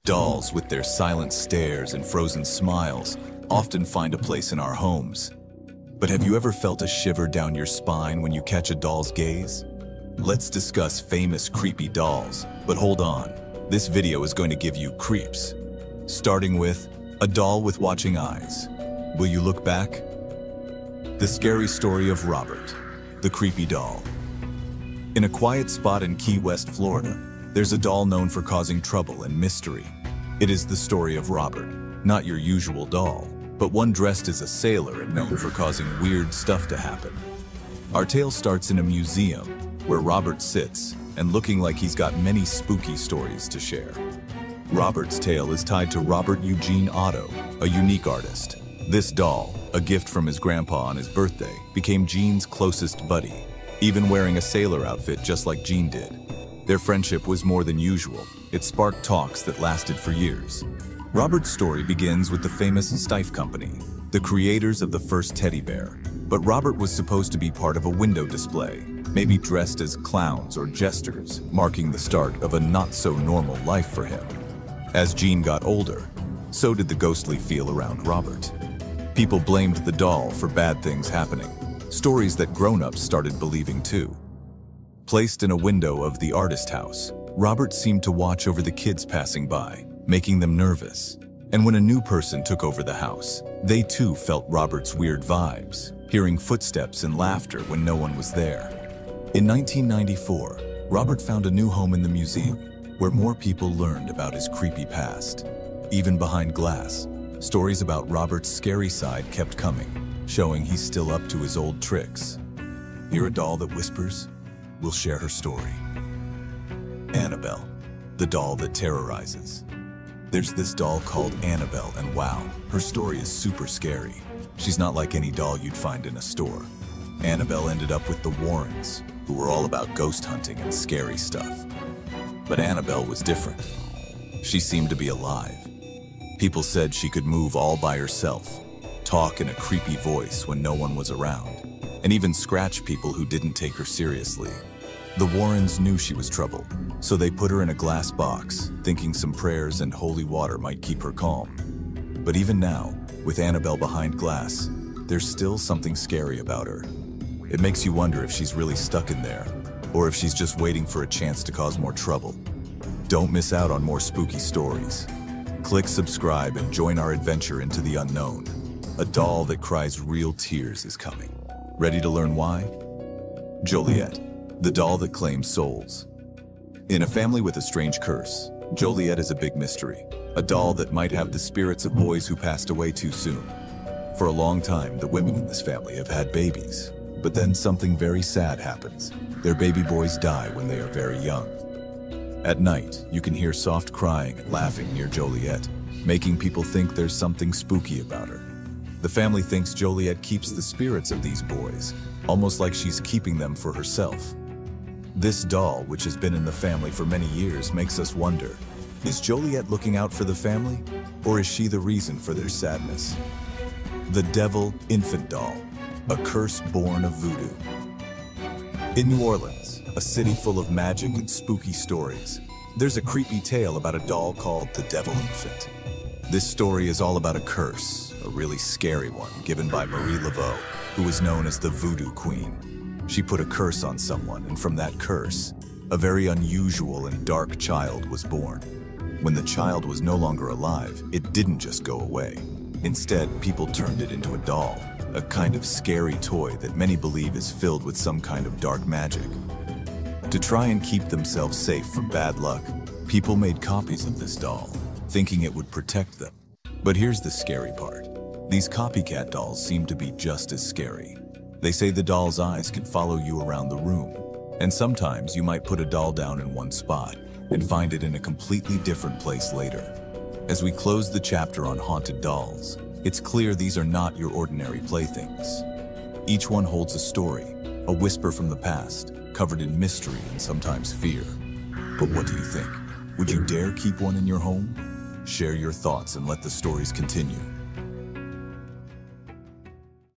Dolls, with their silent stares and frozen smiles, often find a place in our homes. But have you ever felt a shiver down your spine when you catch a doll's gaze? Let's discuss famous creepy dolls, but hold on, this video is going to give you creeps. Starting with a doll with watching eyes. Will you look back? The scary story of Robert, the creepy doll. In a quiet spot in Key West, Florida, there's a doll known for causing trouble and mystery. It is the story of Robert, not your usual doll, but one dressed as a sailor and known for causing weird stuff to happen. Our tale starts in a museum where Robert sits and looking like he's got many spooky stories to share. Robert's tale is tied to Robert Eugene Otto, a unique artist. This doll, a gift from his grandpa on his birthday, became Gene's closest buddy, even wearing a sailor outfit just like Gene did. Their friendship was more than usual. It sparked talks that lasted for years. Robert's story begins with the famous Steiff Company, the creators of the first teddy bear. But Robert was supposed to be part of a window display, maybe dressed as clowns or jesters, marking the start of a not-so-normal life for him. As Gene got older, so did the ghostly feel around Robert. People blamed the doll for bad things happening, stories that grown-ups started believing too. Placed in a window of the artist house, Robert seemed to watch over the kids passing by, making them nervous. And when a new person took over the house, they too felt Robert's weird vibes, hearing footsteps and laughter when no one was there. In 1994, Robert found a new home in the museum, where more people learned about his creepy past. Even behind glass, stories about Robert's scary side kept coming, showing he's still up to his old tricks. Hear a doll that whispers? We'll share her story. Annabelle, the doll that terrorizes. There's this doll called Annabelle, and wow, her story is super scary. She's not like any doll you'd find in a store. Annabelle ended up with the Warrens, who were all about ghost hunting and scary stuff. But Annabelle was different. She seemed to be alive. People said she could move all by herself, talk in a creepy voice when no one was around, and even scratch people who didn't take her seriously. The Warrens knew she was trouble, so they put her in a glass box, thinking some prayers and holy water might keep her calm. But even now, with Annabelle behind glass, there's still something scary about her. It makes you wonder if she's really stuck in there, or if she's just waiting for a chance to cause more trouble. Don't miss out on more spooky stories. Click subscribe and join our adventure into the unknown. A doll that cries real tears is coming. Ready to learn why? Joliet, the doll that claims souls. In a family with a strange curse, Joliet is a big mystery, a doll that might have the spirits of boys who passed away too soon. For a long time, the women in this family have had babies, but then something very sad happens. Their baby boys die when they are very young. At night, you can hear soft crying and laughing near Joliet, making people think there's something spooky about her. The family thinks Joliet keeps the spirits of these boys, almost like she's keeping them for herself. This doll, which has been in the family for many years, makes us wonder, is Joliet looking out for the family, or is she the reason for their sadness? The Devil Infant Doll, a curse born of voodoo. In New Orleans, a city full of magic and spooky stories, there's a creepy tale about a doll called the Devil Infant. This story is all about a curse, a really scary one, given by Marie Laveau, who was known as the Voodoo Queen. She put a curse on someone, and from that curse, a very unusual and dark child was born. When the child was no longer alive, it didn't just go away. Instead, people turned it into a doll, a kind of scary toy that many believe is filled with some kind of dark magic. To try and keep themselves safe from bad luck, people made copies of this doll, thinking it would protect them. But here's the scary part. These copycat dolls seem to be just as scary. They say the doll's eyes can follow you around the room, and sometimes you might put a doll down in one spot and find it in a completely different place later. As we close the chapter on haunted dolls, it's clear these are not your ordinary playthings. Each one holds a story, a whisper from the past, covered in mystery and sometimes fear. But what do you think? Would you dare keep one in your home? Share your thoughts and let the stories continue.